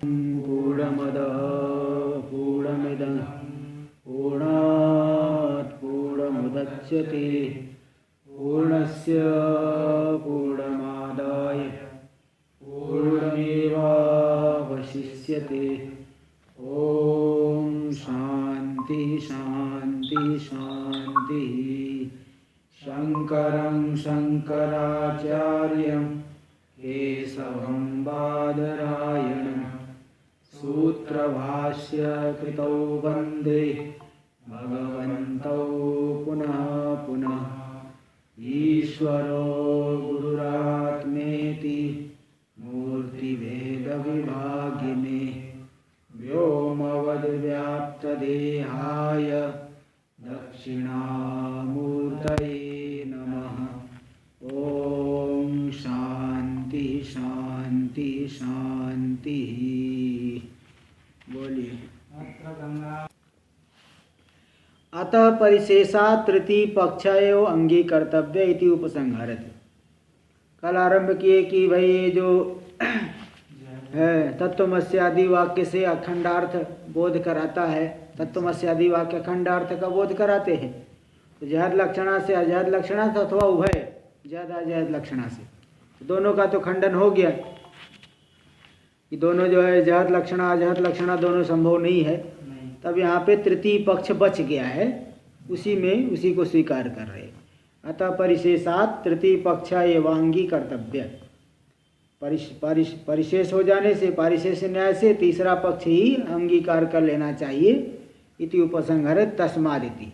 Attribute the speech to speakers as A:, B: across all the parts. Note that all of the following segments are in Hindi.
A: पूर्णमदः पूर्णमिदं पूर्णात् पूर्णमुदच्यते पूर्णस्य पूर्णमादाय पूर्णमेवावशिष्यते। ओम शांति शांति शांति। शंकरं शंकराचार्यं केशवं बादरायणं सूत्रभाष्य कृतौ वन्दे भगवन्तौ पुनः पुनः। ईश्वरो गुरुरात्मेति मूर्तिभेदविभागिने व्योमवद्व्याप्तदेहाय दक्षिणामूर्तये नमः। ओम शांति शांति शांति। बोलिए। अतः परिशेषात् तृतीय पक्षयो अंगीकर्तव्य इति उपसंहारति। कल आरंभ किए कि भाई ये जो है तत्वमस्यादि वाक्य से अखंडार्थ बोध कराता है, तत्वमस्यादि वाक्य अखंडार्थ का बोध कराते हैं। तो जहद लक्षणा से अजहद लक्षणा से अथवा उभय जहद अजहद लक्षणा से, तो दोनों का तो खंडन हो गया कि दोनों जो है जहद लक्षणा अजहद लक्षणा दोनों संभव नहीं है। तब यहाँ पे तृतीय पक्ष बच गया है, उसी में उसी को स्वीकार कर रहे। अतः परिशेषात् तृतीय पक्ष एवांगी कर्तव्य। परिशेष हो जाने से पारिशेष न्याय से तीसरा पक्ष ही अंगीकार कर लेना चाहिए। इति उपसंहारे तस्माद् इति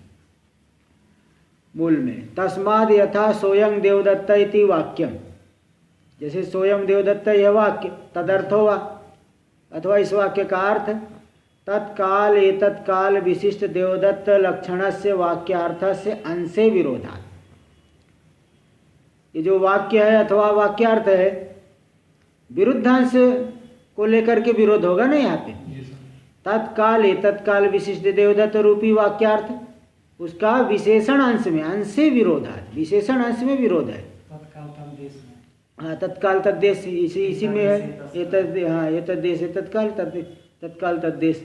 A: मूल में तस्माद् यथा सोयं देवदत्त इति वाक्यम, जैसे सोयं देवदत्त यह वाक्य तदर्थो वा, अथवा इस वाक्य का अर्थ तत्काल एतत्काल विशिष्ट देवदत्त लक्षणस्य वाक्यार्थस्य अंशे विरोधात्। ये जो वाक्य है अथवा वाक्यार्थ है विरुद्धांश को लेकर के विरोध होगा ना यहाँ पे। तत्काल एतत्काल विशिष्ट देवदत्त रूपी वाक्यार्थ उसका विशेषण अंश में अंश से विरोधात्, विशेषण अंश में विरोध है। हाँ तत्काल तद्देश इसी में है। एतद्देश तत्काल तत्काल तद्देश,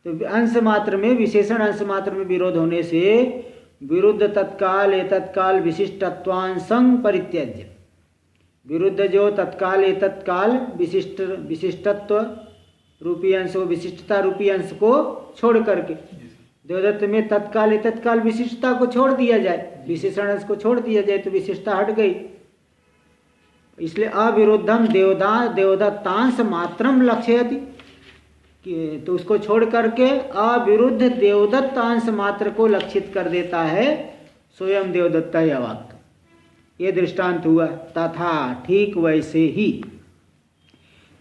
A: तो अंश मात्र में विशेषण अंश मात्र में विरोध होने से विरुद्ध तत्काल एतत्काल विशिष्टत्वांशं परित्यज्य, विरुद्ध जो तत्काल एतत्काल विशिष्टत्व रूपी अंश को विशिष्टता रूपी अंश को छोड़ करके देवदत्त में तत्काल एतत्काल विशिष्टता को छोड़ दिया जाए, विशेषण अंश को छोड़ दिया जाए तो विशिष्टता हट गई। इसलिए अविरुद्धम देवदत्तांश मात्रम लक्ष्यति, तो उसको छोड़ करके अविरुद्ध देवदत्तांश मात्र को लक्षित कर देता है स्वयं देवदत्त यह वाक्य। ये दृष्टांत हुआ। तथा ठीक वैसे ही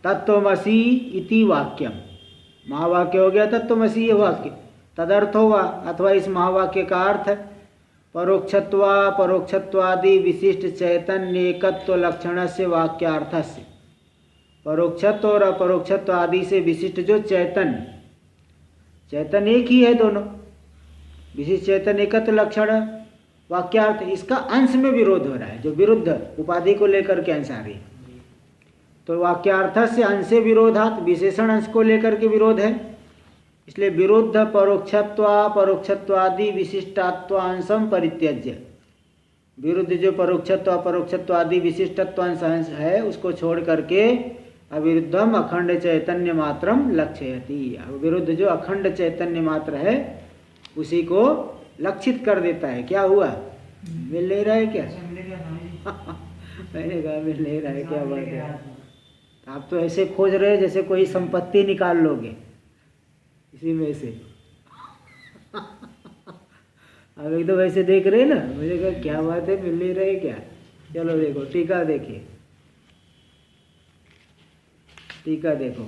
A: तत्वमसि इति वाक्यम, महावाक्य हो गया तत्वमसि ये वाक्य, तदर्थ हुआ अथवा इस महावाक्य का अर्थ परोक्षत्वादि विशिष्ट चैतन्य एकत्व लक्षण से वाक्यार्थ से, परोक्षत्व और अपरोक्षत्व आदि से विशिष्ट जो चैतन्य एक ही है दोनों, विशिष्ट चैतन्य एकत्व लक्षण वाक्यार्थ, इसका अंश में विरोध हो रहा है। जो विरुद्ध उपाधि को लेकर के अंश आ रही है, तो वाक्यार्थ से अंश विरोधात विशेषण अंश को लेकर के विरोध है। इसलिए विरुद्ध परोक्षत्वादि विशिष्टात्वांशम परित्यज्य, विरुद्ध जो परोक्षत्व अपरोक्षत्व आदि विशिष्टत्वांश है उसको छोड़ करके अविरुद्धम अखंड चैतन्य मात्रम लक्ष्यति, विरुद्ध जो अखंड चैतन्य मात्र है उसी को लक्षित कर देता है। क्या हुआ, मिल नहीं रहा है क्या? मैंने कहा मिल नहीं रहा है, क्या बात है? आप तो ऐसे खोज रहे हैं जैसे कोई संपत्ति निकाल लोगे इसी में से। अब एकदम ऐसे देख रहे हैं ना, मुझे कहा क्या बात है, मिल नहीं रहे क्या? चलो देखो टीका देखिए, टीका देखो।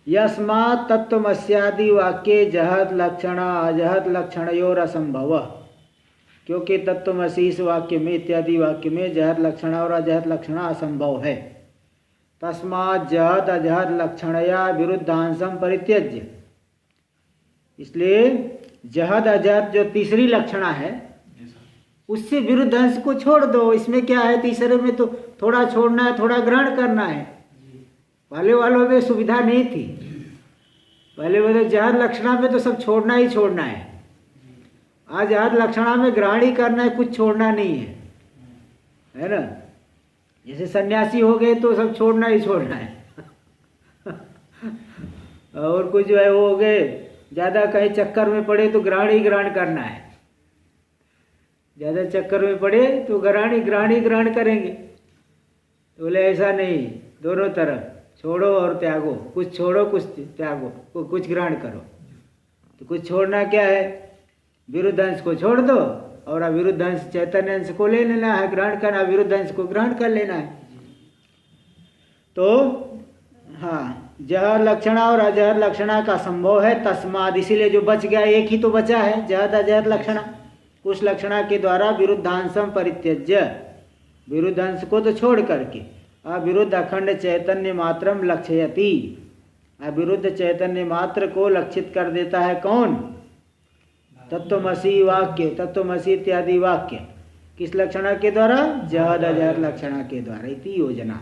A: यस्मात् तत्वमस्यादि वाक्ये जहद लक्षण अजहद लक्षणयोर असंभव, क्योंकि तत्वमसि इस वाक्य में इत्यादि वाक्य में जहद लक्षण और अजहद लक्षण असंभव है। तस्मात् जहद अजहद लक्षणया विरुद्धांशम परित्यज्य, इसलिए जहद अजहद जो तीसरी लक्षणा है उससे विरुद्ध अंश को छोड़ दो। इसमें क्या है, तीसरे में तो थोड़ा छोड़ना है थोड़ा ग्रहण करना है। पहले वालों में सुविधा नहीं थी। पहले वो तो जहद लक्षणा में तो सब छोड़ना ही छोड़ना है। आज जहद लक्षणा में ग्रहण ही करना है, कुछ छोड़ना नहीं है ना। जैसे सन्यासी हो गए तो सब छोड़ना ही छोड़ना है और कुछ जो है वो हो गए, ज़्यादा कहीं चक्कर में पड़े तो ग्रहण ही ग्रहण करना है। ज़्यादा चक्कर में पड़े तो ग्रहण ही ग्रहण करेंगे। तो बोले ऐसा नहीं, दोनों तरफ छोड़ो और त्यागो, कुछ छोड़ो कुछ त्यागो, कुछ ग्रहण करो। तो कुछ छोड़ना क्या है, विरुद्ध अंश को छोड़ दो और अविरुद्ध अंश चैतन्य अंश को ले लेना है, ग्रहण करना, विरुद्ध अंश को ग्रहण कर लेना है। तो हाँ, जहर लक्षणा और अजहर लक्षणा का संभव है तस्माद, इसीलिए जो बच गया एक ही तो बचा है, जहद अजहर लक्षणा। उस लक्षणा के द्वारा विरुद्धांशम परित्यज्य, विरुद्ध अंश को तो छोड़ करके अविरुद्ध अखंड चैतन्य मात्रम लक्ष्यति, अविरुद्ध चैतन्य मात्र को लक्षित कर देता है। कौन? तत्वमसि वाक्य, तत्वमसि इत्यादि वाक्य। किस लक्षणा के द्वारा? जहद अजहर लक्षणा के द्वारा। इति योजना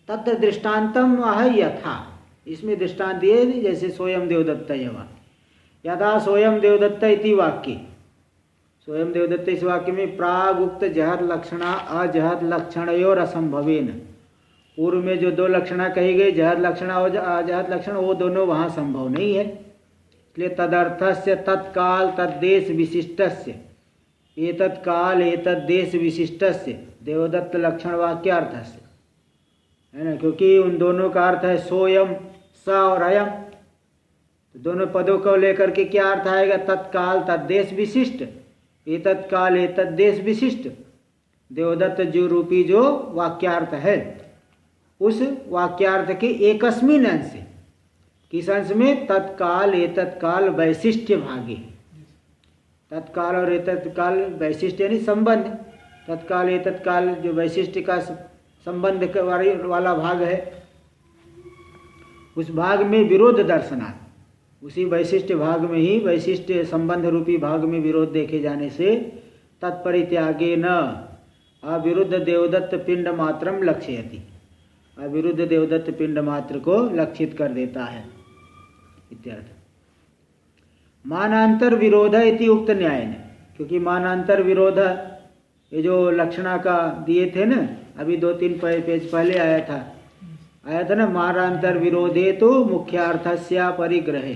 A: तत्र दृष्टान्तम वह यथा, इसमें दृष्टांत दिए जैसे सोयम देवदत्त यथा सोयम देवदत्त इति वाक्य। स्वयं देवदत्त इस वाक्य में प्राग उक्त जहद लक्षणा अजहद लक्षणयोर असंभवेन, पूर्व में जो दो लक्षणा कही गई जहद लक्षणा और अजहद लक्षण, वो दोनों वहाँ संभव नहीं है। इसलिए तदर्थस्य तत्काल तद्देश विशिष्टस्य एतत्काल एतद्देश विशिष्टस्य देवदत्त लक्षण वाक्यार्थस्य, है ना, क्योंकि उन दोनों का अर्थ है सोयम स और अयम। तो दोनों पदों को लेकर के क्या अर्थ आएगा? तत्काल तद्देश विशिष्ट, एतत्काल एतद्देश विशिष्ट। देवदत्त जो रूपी जो वाक्यार्थ है, उस वाक्यार्थ के एकस्मिन अंश, किस अंश में? तत्काल एतत्काल वैशिष्ट्य भागे। तत्काल और एतत्काल वैशिष्ट्य यानी संबंध, तत्काल एतत्काल जो वैशिष्ट्य का संबंध वाला भाग है, उस भाग में विरोध दर्शनार्थ, उसी वैशिष्ट्य भाग में ही वैशिष्ट्य संबंध रूपी भाग में विरोध देखे जाने से तत्परित्यागे न अविरुद्ध देवदत्त पिंड मात्रम लक्ष्यति, अविरुद्ध देवदत्त पिंड मात्र को लक्षित कर देता है इत्यादि। मानांतर विरोध इति उक्त न्याय ने, क्योंकि मानांतर विरोध ये जो लक्षणा का दिए थे ना, अभी 2-3 पेज पहले आया था ना, मानांतर विरोधे तो मुख्यार्थस्य परिग्रहे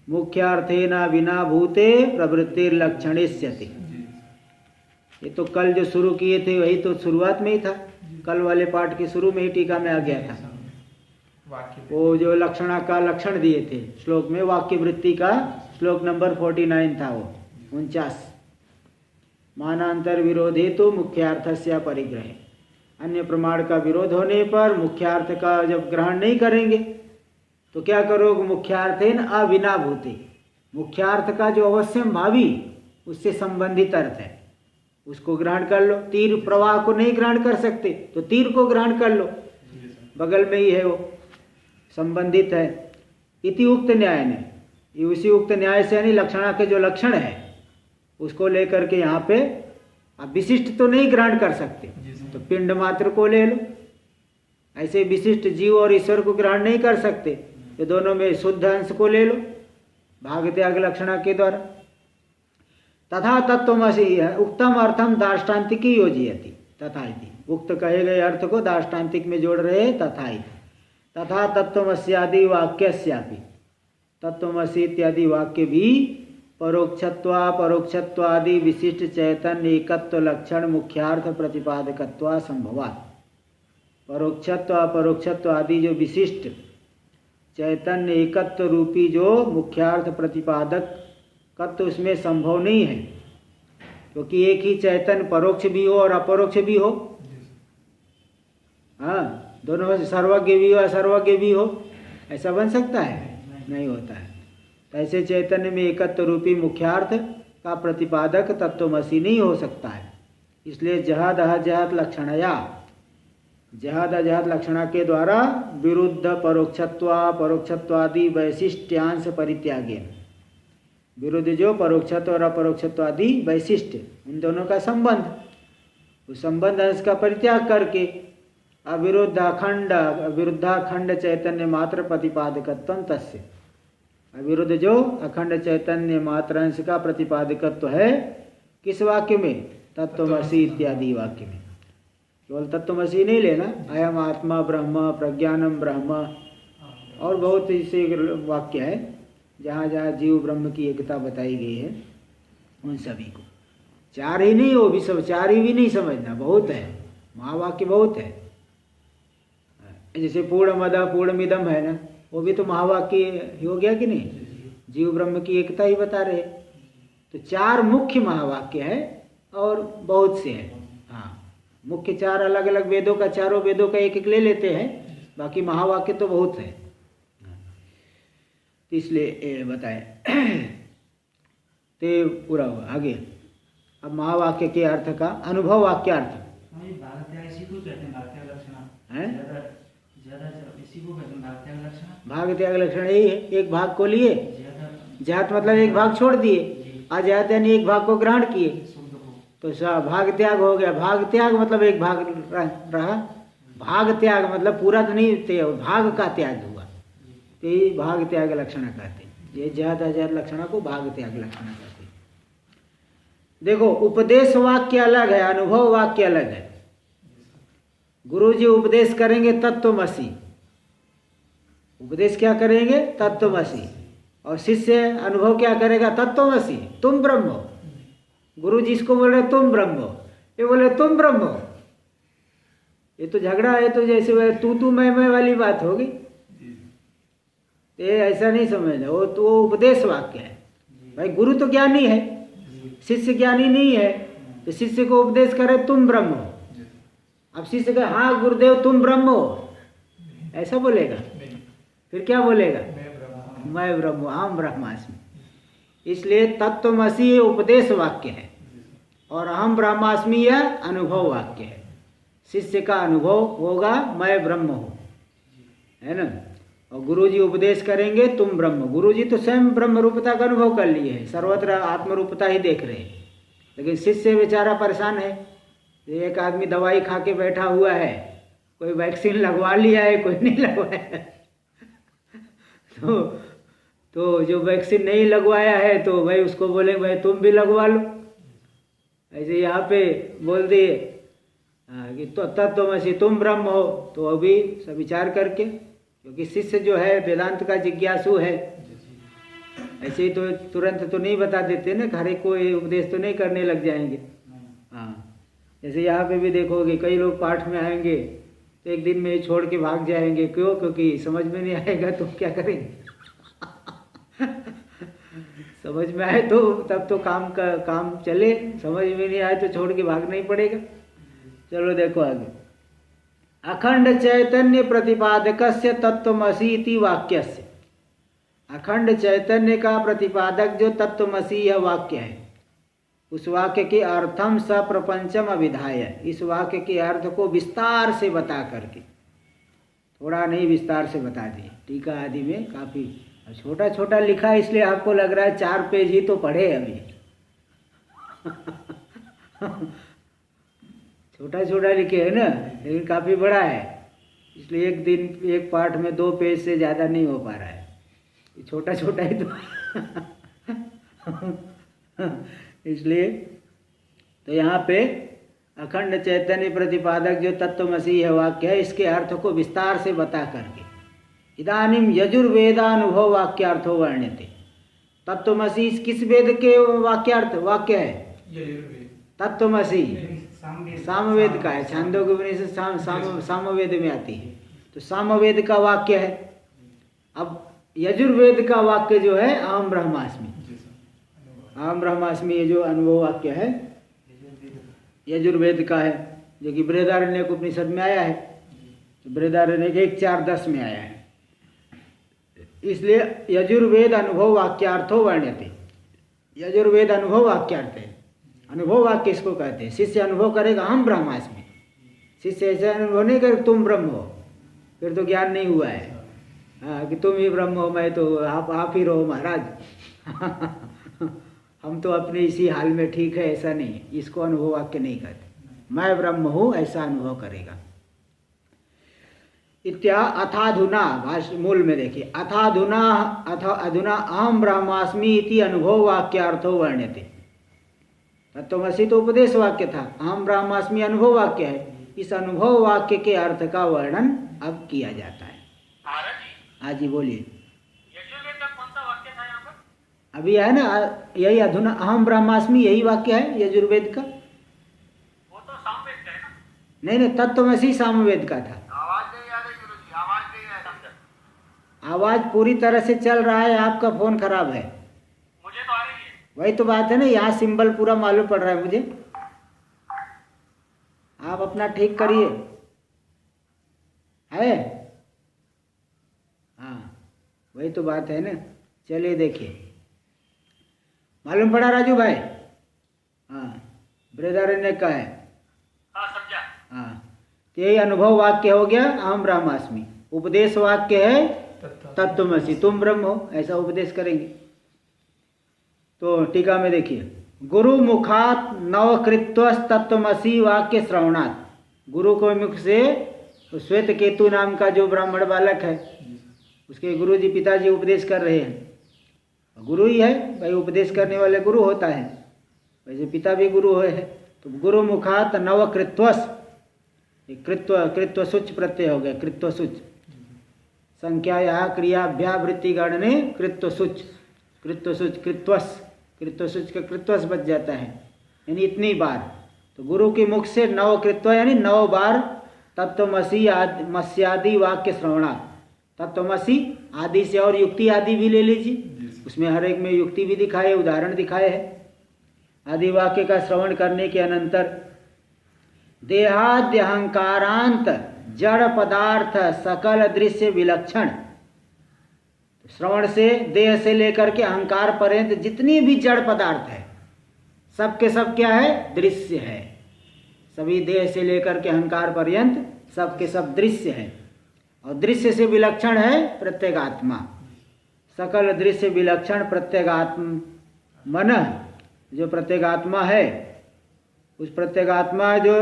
A: मुख्यार्थेन विना भूते प्रवृत्तिर लक्षणिष्यति। ये तो कल जो शुरू किए थे वही तो शुरुआत में ही था, कल वाले पाठ के शुरू में ही टीका में आ गया था। वो जो लक्षणा का लक्षण दिए थे श्लोक में, वाक्य वृत्ति का श्लोक नंबर 49 था, वो 49। मानांतर विरोधे तो मुख्यार्थस्य परिग्रहे, अन्य प्रमाण का विरोध होने पर मुख्यार्थ का जब ग्रहण नहीं करेंगे तो क्या करोगे? मुख्यार्थेन अविना भूते, मुख्यार्थ का जो अवश्यम भावी उससे संबंधित अर्थ है उसको ग्रहण कर लो। तीर प्रवाह को नहीं ग्रहण कर सकते तो तीर को ग्रहण कर लो, बगल में ही है वो, संबंधित है। इति उक्त न्याय ने, ये उसी उक्त न्याय से यानी लक्षणा के जो लक्षण है उसको लेकर के यहाँ पे आप विशिष्ट तो नहीं ग्रहण कर सकते तो पिंड मात्र को ले लो। ऐसे विशिष्ट जीव और ईश्वर को ग्रहण नहीं कर सकते तो दोनों में शुद्ध अंश को ले लो भाग त्याग लक्षणा के द्वारा। तथा तत्वमसि उक्तम अर्थम दार्ष्टान्तिकी योजयति तथा इति, उक्त कहे गए अर्थ को दार्ष्टान्तिक में जोड़ रहे तथा इति। तथा तत्वमस्यादि वाक्यस्यापि, तत्वमसि इत्यादि वाक्य भी परोक्षत्वादि विशिष्ट चैतन्य एकत्व लक्षण मुख्यार्थ प्रतिपादकत्वा संभवात्। परोक्षत्व अपरोक्षत्व आदि जो विशिष्ट चैतन्य एकत्व रूपी जो मुख्यार्थ प्रतिपादक तत्व उसमें संभव नहीं है, क्योंकि एक ही चैतन्य परोक्ष भी हो और अपरोक्ष भी हो। हाँ, दोनों में सर्वज्ञ भी हो असर्वज्ञ भी हो, ऐसा बन सकता है? नहीं होता है। तो ऐसे चैतन्य में एकत्व रूपी मुख्यार्थ का प्रतिपादक तत्वमसि नहीं हो सकता है। इसलिए जहद अजहद लक्षणया, जहद अजहद लक्षणा के द्वारा विरुद्ध परोक्षत्वादि वैशिष्ट्यांश परित्यागे, विरुद्ध जो परोक्षत्व और अपरोक्षत्वादि वैशिष्ट्य उन दोनों का संबंध, उस संबंध अंश का परित्याग करके विरुद्धाखंड चैतन्य मात्र प्रतिपादकत्व तस्य। अविरुद्ध जो अखंड चैतन्य मात्र अंश का प्रतिपादकत्व है किस वाक्य में? तत्वमसि इत्यादि वाक्य में। केवल तत्वमसि नहीं लेना, अयम आत्मा ब्रह्म, प्रज्ञानम ब्रह्म, और बहुत ऐसे वाक्य है जहाँ जहाँ जीव ब्रह्म की एकता बताई गई है, उन सभी को। चार ही नहीं, वो भी सब चार ही भी नहीं समझना, बहुत है, महावाक्य बहुत है। जैसे पूर्णमद पूर्णमिदम है ना, वो भी तो महावाक्य हो गया कि नहीं? जीव ब्रह्म की एकता ही बता रहे। तो चार मुख्य महावाक्य है और बहुत से हैं। हाँ, मुख्य चार अलग अलग वेदों का, चारों वेदों का एक एक ले लेते हैं, बाकी महावाक्य तो बहुत है, तो इसलिए बताए। ते पूरा हुआ। आगे अब महावाक्य के अर्थ का अनुभव वाक्यार्थ है। भाग त्याग लक्षण यही है, एक भाग को लिए, जात मतलब एक भाग छोड़ दिए, अजात यानी एक भाग को ग्रहण किए, तो भाग त्याग हो गया। भाग त्याग मतलब एक भाग रहा, भाग त्याग मतलब पूरा तो नहीं, भाग का त्याग हुआ, तो ये भाग त्याग लक्षण कहते। ये जात अजात लक्षण को भाग त्याग लक्षण कहते। देखो, उपदेश वाक्य अलग है, अनुभव वाक्य अलग है। गुरु जी उपदेश करेंगे तत्वमसि, उपदेश क्या करेंगे? तत्वमसि, और शिष्य अनुभव क्या करेगा? तत्वमसि, तुम ब्रह्म हो। गुरु जी इसको बोल रहे तुम ब्रह्म हो, ये बोले तुम ब्रह्म हो। ये तो झगड़ा है, तो जैसे तू मैं वाली बात होगी। ये ऐसा नहीं समझना, वो तो उपदेश वाक्य है। भाई गुरु तो ज्ञानी है, शिष्य ज्ञानी नहीं है, तो शिष्य को उपदेश करे तुम ब्रह्म हो। अब शिष्य कहे हाँ गुरुदेव तुम ब्रह्म हो, ऐसा बोलेगा? फिर क्या बोलेगा? मैं ब्रह्म, अहम ब्रह्मास्मि। इसलिए तत्वमसि ये उपदेश वाक्य है और अहम ब्रह्मास्मि यह अनुभव वाक्य है। शिष्य का अनुभव होगा मैं ब्रह्म हूँ, है ना। और गुरु जी उपदेश करेंगे तुम ब्रह्म। गुरु जी तो स्वयं ब्रह्म रूपता का अनुभव कर लिए हैं, सर्वत्र आत्मरूपता ही देख रहे हैं, लेकिन शिष्य बेचारा परेशान है। एक आदमी दवाई खा के बैठा हुआ है, कोई वैक्सीन लगवा लिया है, कोई नहीं लगवाया। तो जो वैक्सीन नहीं लगवाया है तो भाई उसको बोले भाई तुम भी लगवा लो। ऐसे यहाँ पे बोल दिए कि तो तत्वमसि तुम ब्रह्म हो, तो अभी सब विचार करके, क्योंकि शिष्य जो है वेदांत का जिज्ञासु है, ऐसे ही तो तुरंत तो नहीं बता देते ना, हर एक को उपदेश तो नहीं करने लग जाएंगे। हाँ, जैसे यहाँ पे भी देखोगे कई लोग पाठ में आएंगे तो एक दिन में ही छोड़ के भाग जाएंगे। क्यों? क्योंकि समझ में नहीं आएगा तो क्या करेंगे। समझ में आए तो तब तो काम चले, समझ में नहीं आए तो छोड़ के भागना ही पड़ेगा। चलो देखो आगे। अखंड चैतन्य प्रतिपादकस्य तत्वमसि इति वाक्यस्य। अखंड चैतन्य का प्रतिपादक जो तत्वमसि यह वाक्य है, उस वाक्य के अर्थम स प्रपंचम अभिधाय, इस वाक्य के अर्थ को विस्तार से बता करके, थोड़ा नहीं विस्तार से बता दिए। टीका आदि में काफी छोटा छोटा लिखा है, इसलिए आपको लग रहा है 4 पेज ही तो पढ़े अभी। छोटा छोटा लिखे है ना, लेकिन काफी बड़ा है, इसलिए एक दिन एक पाठ में 2 पेज से ज्यादा नहीं हो पा रहा है, छोटा छोटा ही तो। इसलिए तो यहाँ पे अखंड चैतन्य प्रतिपादक जो तत्वमसि यह वाक्य है, इसके अर्थ को विस्तार से बता करके इदानीम यजुर्वेदानुभव वाक्यार्थो वर्ण्यते। तत्वमसि किस वेद के वाक्य है? तत्वमसि सामवेद का है, छांदोग्य उपनिषद सामवेद में आती है, तो सामवेद का वाक्य है। अब यजुर्वेद का वाक्य जो है अहम ब्रह्मास्मि, अहम ब्रह्मास्मि, ये जो अनुभव वाक्य है यजुर्वेद का है, जो कि बृहदारण्यक उपनिषद में आया है, तो बृहदारण्यक 1:4-10 में आया है। इसलिए यजुर्वेद अनुभव वाक्यार्थो वर्ण्यते। यजुर्वेद अनुभव वाक्यार्थ है। अनुभव वाक्य इसको कहते हैं। शिष्य अनुभव करेगा अहम ब्रह्मास्मि, शिष्य ऐसा अनुभव नहीं करे तुम ब्रह्म हो, फिर तो ज्ञान नहीं हुआ है। हाँ, कि तुम ही ब्रह्म हो, मैं तो आप ही रहो महाराज। हम तो अपने इसी हाल में ठीक है, ऐसा नहीं है। इसको अनुभव वाक्य नहीं कहते। मैं ब्रह्म हूँ ऐसा अनुभव करेगा। इत्या अथाधुना, भाष्य मूल में देखिए, अथाधुना अधुना अहम ब्रह्मास्मि इति अनुभव वाक्यार्थो वर्ण्यते। तत्वमसि तो उपदेश वाक्य था, अहम ब्रह्मास्मि अनुभव वाक्य है। इस अनुभव वाक्य के अर्थ का वर्णन अब किया जाता है। हाँ जी बोलिए। अभी है ना, यही अधुना अहम ब्रह्मास्मि, यही वाक्य है यजुर्वेद का।
B: वो तो सामवेद का है ना?
A: नहीं नहीं, तत्वमसि सामवेद का था।
B: आवाज नहीं आ रही गुरुजी, आवाज नहीं आ रही।
A: आवाज पूरी तरह से चल रहा है, आपका फोन खराब है।
B: मुझे तो आ रही है।
A: वही तो बात है ना, यहाँ सिंबल पूरा मालूम पड़ रहा है मुझे। आप अपना ठीक करिए। है हाँ, वही तो बात है ना। चलिए देखिए, मालूम पड़ा राजू भाई? हाँ, बृहदारण्य का है।
B: हाँ समझा।
A: हाँ, तो यही अनुभव वाक्य हो गया अहम ब्रह्मास्मि। उपदेश वाक्य है तत्वमसि, तुम ब्रह्म हो, ऐसा उपदेश करेंगे। तो टीका में देखिए, गुरु मुखात नवकृत्व तत्वमसि वाक्य श्रवणात्। गुरु को मुख से श्वेत केतु नाम का जो ब्राह्मण बालक है, उसके गुरु जी पिताजी उपदेश कर रहे हैं। गुरु ही है भाई, उपदेश करने वाले गुरु होता है, वैसे पिता भी गुरु है। तो गुरु मुखात नवकृत्वस, कृत्व सुच प्रत्यय हो गया, कृत्व सुच। संख्या या क्रियाभ्या वृत्तिगण ने कृत्व सुच कृत्वस का कृत्वस बच जाता है, यानी इतनी बार। तो गुरु के मुख से नवकृत्व यानी 9 बार तत्वमसि मस्यादि वाक्य श्रवणा। तत्वमसि आदि से और युक्ति आदि भी ले लीजिए, उसमें हर एक में युक्ति भी दिखाए, उदाहरण दिखाए है। आदि वाक्य का श्रवण करने के अनंतर देहाद्य अहंकारांत जड़ पदार्थ सकल दृश्य विलक्षण। श्रवण से देह से लेकर के अहंकार पर्यंत जितनी भी जड़ पदार्थ है, सब के सब क्या है? दृश्य है। सभी देह से लेकर के अहंकार पर्यंत सब के सब दृश्य है, और दृश्य से विलक्षण है प्रत्येगात्मा। सकल दृश्य विलक्षण प्रत्येगात्म मन, जो प्रत्येगात्मा है, उस प्रत्येगात्मा जो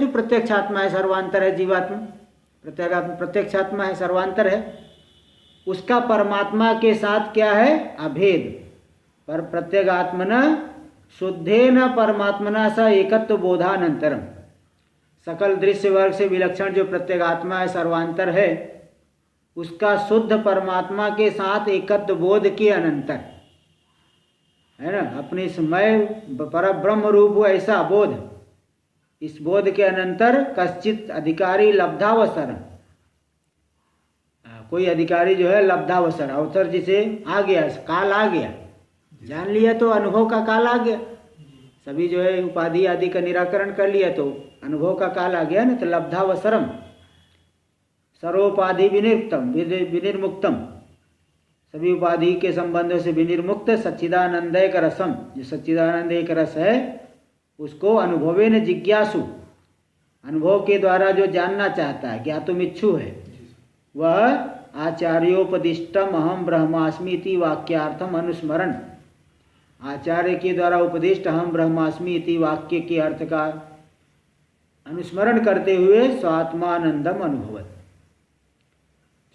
A: प्रत्यक्षात्मा है, सर्वांतर है जीवात्मा। प्रत्येगात्मा प्रत्यक्षात्मा है, सर्वांतर है। उसका परमात्मा के साथ क्या है? अभेद। पर प्रत्येगात्मना शुद्धेन परमात्मना स एकत्व बोधानंतरम। सकल दृश्य वर्ग से विलक्षण जो प्रत्येगात्मा है, सर्वांतर है, उसका शुद्ध परमात्मा के साथ एकत्व बोध के अनंतर, है ना, अपने समय पर ब्रह्म रूप हो ऐसा बोध, इस बोध के अनंतर कश्चित अधिकारी लब्धावसर, कोई अधिकारी जो है लब्धावसर, अवसर जिसे आ गया, काल आ गया, जान लिया तो अनुभव का काल आ गया। सभी जो है उपाधि आदि का निराकरण कर लिया तो अनुभव का काल आ गया ना। तो लब्धावसरम सर्वोपाधि विनिर्मुक्तम, सभी उपाधि के संबंधों से विनिर्मुक्त सच्चिदानंद एक रसम, जो सच्चिदानंद एक रस है, उसको अनुभवेन जिज्ञासु, अनुभव के द्वारा जो जानना चाहता है, ज्ञातुम इच्छु है, वह आचार्योपदिष्टम अहम ब्रह्मास्मि इति वाक्यार्थम अनुस्मरण, आचार्य के द्वारा उपदिष्ट अहम ब्रह्मास्मि इति वाक्य के अर्थ का अनुस्मरण करते हुए स्वात्मानंदम अनुभवत,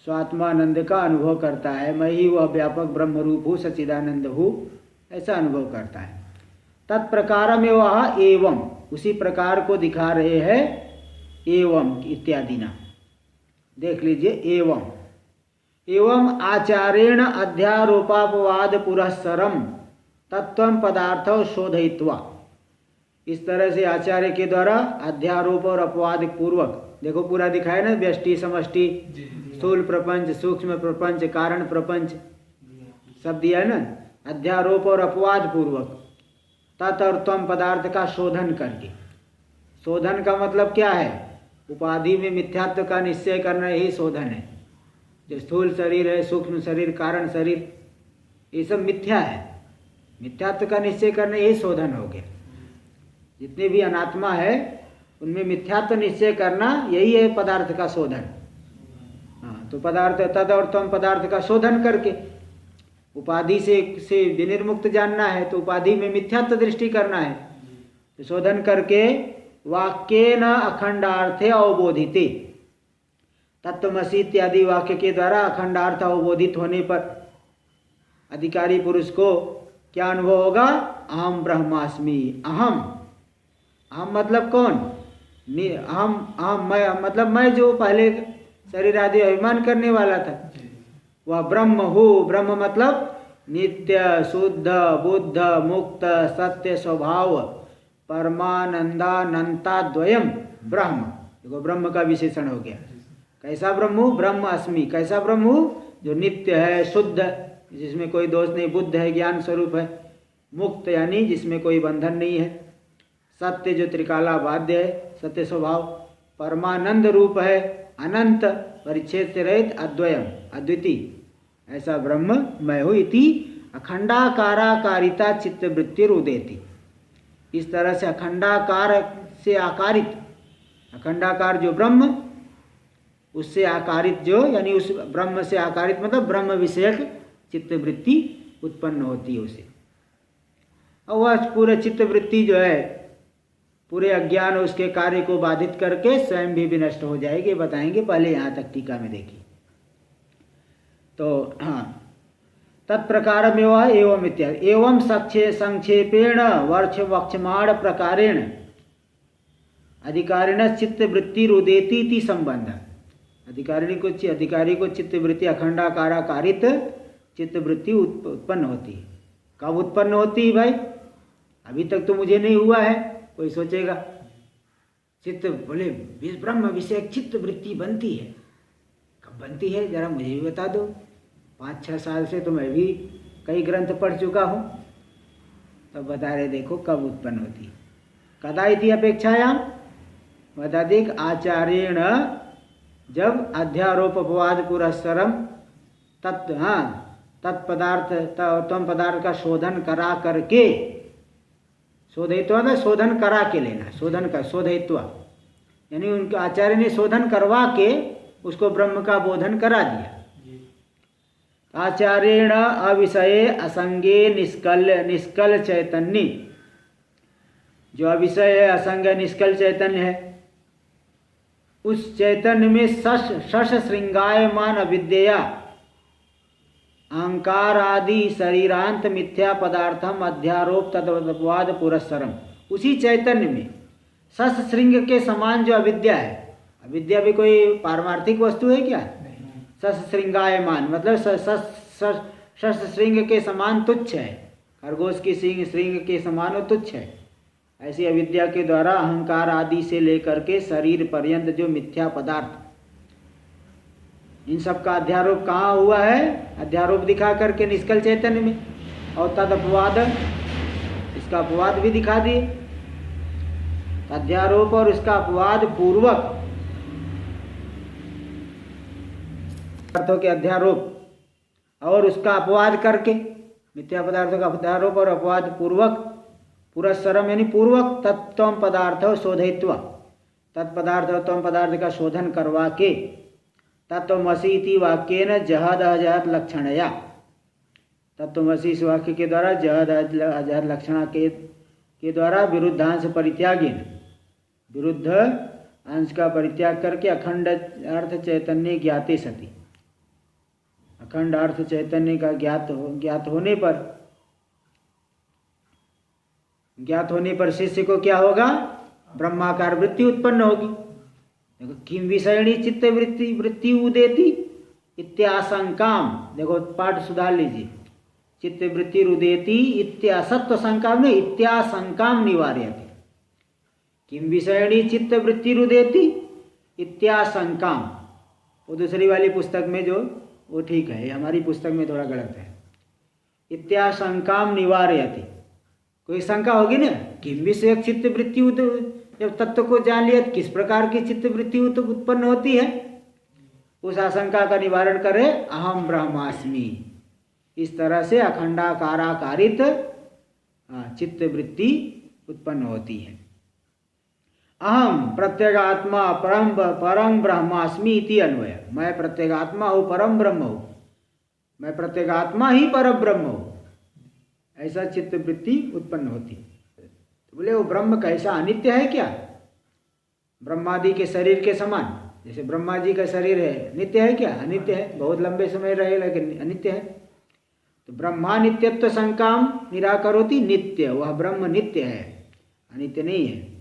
A: स्वात्मानंद का अनुभव करता है। मैं ही वह व्यापक ब्रह्म रूप हूँ, सच्चिदानंद हूँ, ऐसा अनुभव करता है। तत्प्रकार में वह एवं, उसी प्रकार को दिखा रहे हैं एवं इत्यादि ना। देख लीजिए, एवं आचार्येण अध्यारोपापवाद पुरस्सरम तत्वं पदार्थ शोधयित्वा। इस तरह से आचार्य के द्वारा अध्यारोप और अपवाद पूर्वक, देखो पूरा दिखाया ना, व्यष्टि समष्टि, स्थूल प्रपंच, सूक्ष्म प्रपंच, कारण प्रपंच, सब दिया है ना। अध्यारोप और अपवाद पूर्वक तत् और त्वम पदार्थ का शोधन करके। शोधन का मतलब क्या है? उपाधि में मिथ्यात्व का निश्चय करना, यही शोधन है। जो स्थूल शरीर है, सूक्ष्म शरीर, कारण शरीर, ये सब मिथ्या है। मिथ्यात्व का निश्चय करना यही शोधन हो गया। जितने भी अनात्मा है उनमें मिथ्यात्व निश्चय करना, यही है पदार्थ का शोधन। हाँ, तो पदार्थ तद और तम पदार्थ का शोधन करके उपाधि से विनिर्मुक्त जानना है, तो उपाधि में मिथ्यात्व दृष्टि करना है। तो शोधन करके वाक्येन अखंडार्थे अवबोधिते तत्वमसि इत्यादि वाक्य के द्वारा अखंडार्थ अवबोधित होने पर अधिकारी पुरुष को क्या अनुभव होगा? अहम ब्रह्मास्मि। अहम, अहम मतलब कौन? अहम, अहम मैं मतलब मैं जो पहले शरीर आदि अभिमान करने वाला था वह ब्रह्म हूँ। ब्रह्म मतलब नित्य शुद्ध बुद्ध मुक्त सत्य स्वभाव परमानंदानंता द्वयम ब्रह्म। देखो ब्रह्म का विशेषण हो गया। कैसा ब्रह्म हूँ? ब्रह्म अस्मि। कैसा ब्रह्म हूँ? जो नित्य है, शुद्ध, जिसमें कोई दोष नहीं, बुद्ध है, ज्ञान स्वरूप है, मुक्त यानी जिसमें कोई बंधन नहीं है, सत्य जो त्रिकाला बाध्य है, सत्य स्वभाव, परमानंद रूप है, अनंत परिच्छेद से रहित, अद्वयम अद्वितीय, ऐसा ब्रह्म मैं हूँ। इति अखंडाकाराकारिता चित्तवृत्ति उदेति। इस तरह से अखंडाकार से आकारित, अखंडाकार जो ब्रह्म उससे आकारित जो यानी उस ब्रह्म से आकारित मतलब ब्रह्म विषयक चित्तवृत्ति उत्पन्न होती है उसे। और वह पूरे चित्तवृत्ति जो है पूरे अज्ञान उसके कार्य को बाधित करके स्वयं भी विनष्ट हो जाएगी, बताएंगे। पहले यहाँ तक टीका में देखिए। तो हाँ, तत्प्रकार एवं इत्यादि एवं संक्षेपेण वर्ष वक्षमाण प्रकारेण अधिकारिण चित्तवृत्ति रुदेती संबंध। अधिकारी को चित्तवृत्ति अखंडाकाराकारित चित्तवृत्ति उत्पन्न होती है। कब उत्पन्न होती है भाई? अभी तक तो मुझे नहीं हुआ है। कोई सोचेगा चित्त बोले ब्रह्म विषय चित्तवृत्ति बनती है, कब बनती है जरा मुझे भी बता दो। 5-6 साल से तो मैं भी कई ग्रंथ पढ़ चुका हूँ। तब बता रहे देखो कब उत्पन्न होती है। कदा इति अपेक्षायाम बता देख आचार्येण जब अध्यारोप अपवाद पुरस्सरम तत्पदार्थ तम पदार्थ का शोधन करा करके, शोधयित्वा ना शोधन करा के लेना, शोधन का शोधयित्वा यानी उनके आचार्य ने शोधन करवा के उसको ब्रह्म का बोधन करा दिया। आचार्येण अविषये असंगे निष्कल चैतन्य, जो अविषय है, असंग निष्कल चैतन्य है, उस चैतन्य में शश श्रृंगायमान अविद्या अहंकार आदि शरीरांत मिथ्या पदार्थम अध्यारोप तदपवाद पुरस्सरम, उसी चैतन्य में शश श्रृंग के समान जो अविद्या है, अविद्या भी कोई पारमार्थिक वस्तु है क्या? शश श्रृंगायमान मतलब शश श्रृंग के समान तुच्छ है, खरगोश की श्रृंग के समान तुच्छ है। ऐसी अविद्या के द्वारा अहंकार आदि से लेकर के शरीर पर्यंत जो मिथ्या पदार्थ, इन सब का अध्यारोप कहाँ हुआ है? अध्यारोप दिखा करके निष्कल चैतन्य में, और तद अपवाद, इसका अपवाद भी दिखा दिए। अध्यारोप और इसका अपवाद पूर्वक, पदार्थों के अध्यारोप और उसका अपवाद करके, मिथ्या पदार्थों का अध्यारोप और अपवाद पूर्वक, पुरस्सरम यानी पूर्वक तत्त्वम पदार्थ शोधयित्वा, तत्पदार्थ और तम पदार्थ का शोधन करवा के, तत्वमसि इति वाक्येन जहद अजहद लक्षणया, तत्वमसि इस वाक्य के द्वारा जहद अजहद लक्षणा के द्वारा विरुद्धांश परित्यागेन, विरुद्ध अंश का परित्याग करके अखंड अर्थ चैतन्य ज्ञाते सति, अखंड अर्थ चैतन्य का ज्ञात होने पर शिष्य को क्या होगा? ब्रह्माकार वृत्ति उत्पन्न होगी। देखो किम विषयणी चित्त वृत्ति उदेति इत्याशंकाम, देखो पाठ सुधार लीजिए। चित्त वृत्ति रुदेति इत्यासत्व संकाम ने इत्याशंकाम निवार्यते। किम विषयणी चित्त वृत्ति रुदेति इत्याशंकाम, वो दूसरी वाली पुस्तक में जो वो ठीक है, हमारी पुस्तक में थोड़ा गलत है। इत्याशंकाम निवार्यते, कोई शंका होगी ना, किम विषय चित्त वृत्ति, जब तत्व को जान लिया किस प्रकार की चित्त वृत्ति उत्पन्न होती है, उस आशंका का निवारण करे अहम ब्रह्मास्मि। इस तरह से अखंडाकाराकारित चित्त वृत्ति उत्पन्न होती है। अहम प्रत्यगात्मा परम ब्रह्मास्मि इति अन्वय, मैं प्रत्यगात्मा हूँ, परम ब्रह्म हूँ, मैं प्रत्यगात्मा ही परम ब्रह्म हूँ, ऐसा चित्त वृत्ति उत्पन्न होती है। तो बोले वो ब्रह्म कैसा अनित्य है क्या? ब्रह्मादि के शरीर के समान जैसे ब्रह्मा जी का शरीर है, नित्य है क्या? अनित्य है, बहुत लंबे समय रहे लेकिन अनित्य है। तो ब्रह्मा नित्यत्व शंकाम निराकरोति, नित्य, वह ब्रह्म नित्य है, अनित्य नहीं है।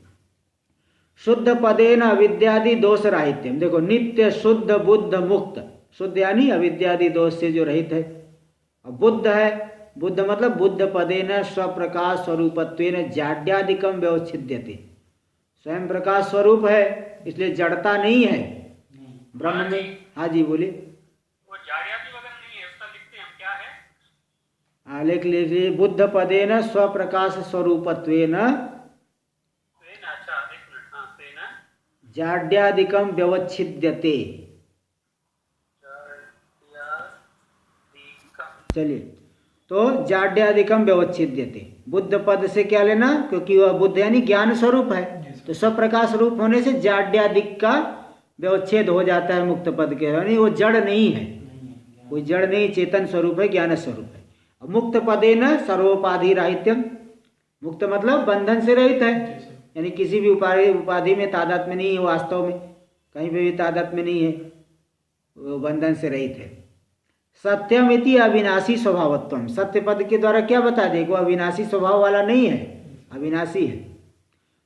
A: शुद्ध पदेन अविद्यादि दोष राहित्यम, देखो नित्य, शुद्ध, बुद्ध, मुक्त। शुद्ध यानी अविद्यादि दोष से जो रहित है। और बुद्ध है, बुद्ध मतलब बुद्ध पदेन स्वप्रकाश स्वरूपत्वेन जाड्यादिकम व्यवच्छिद्यते, स्वयं प्रकाश स्वरूप है इसलिए जड़ता नहीं है ब्रह्म में। हाँ जी बोलिए।
C: वो जाड्यादि वगैरह नहीं है, उसका लिखते हैं हम, क्या है?
A: हाँ लिख लीजिए, बुद्ध पदेन स्वप्रकाश स्वरूपत्वेन जाड्यादिकम व्यवच्छिद्यते। चलिए, तो जाड्यादिकम व्यवच्छिद्यते, बुद्ध पद से क्या लेना? क्योंकि वह बुद्ध यानी ज्ञान स्वरूप है, तो स्वप्रकाश रूप होने से जाड्यादिक का व्यवच्छेद हो जाता है मुक्त पद के, यानी वो जड़ नहीं है, कोई जड़ नहीं, चेतन स्वरूप है, ज्ञान स्वरूप है। और मुक्त पदेन सर्वोपाधि राहित्यम, मुक्त मतलब बंधन से रहित है, यानी किसी भी उपाधि में तादात्म्य में नहीं है, वास्तव में कहीं पे भी तादात्म्य में नहीं है, वो बंधन से रहित है। सत्यम इति अविनाशी स्वभावत्वम, सत्य पद के द्वारा क्या बता दे? वो अविनाशी स्वभाव वाला नहीं है, अविनाशी है,